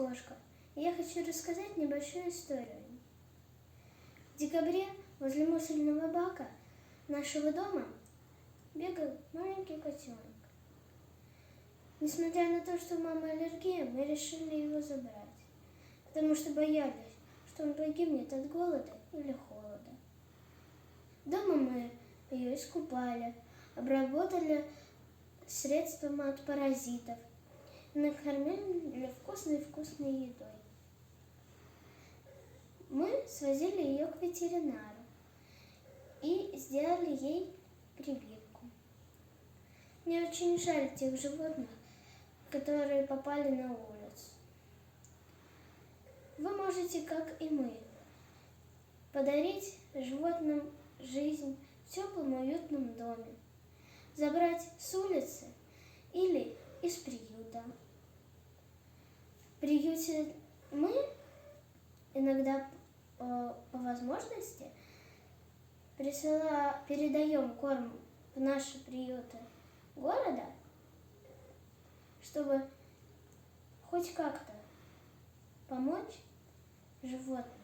кошка, и я хочу рассказать небольшую историю. В декабре возле мусорного бака нашего дома бегал маленький котенок. Несмотря на то, что у мамы аллергия, мы решили его забрать, потому что боялись, что он погибнет от голода или холода. Дома мы ее искупали, обработали средством от паразитов и накормили вкусной едой. Мы свозили ее к ветеринару и сделали ей прививку. Мне очень жаль тех животных, которые попали на улицу. Вы можете, как и мы, подарить животным жизнь в теплом, уютном доме, забрать с улицы или из приюта. В приюте мы иногда по возможности передаем корм в наши приюты города, чтобы хоть как-то помочь животным.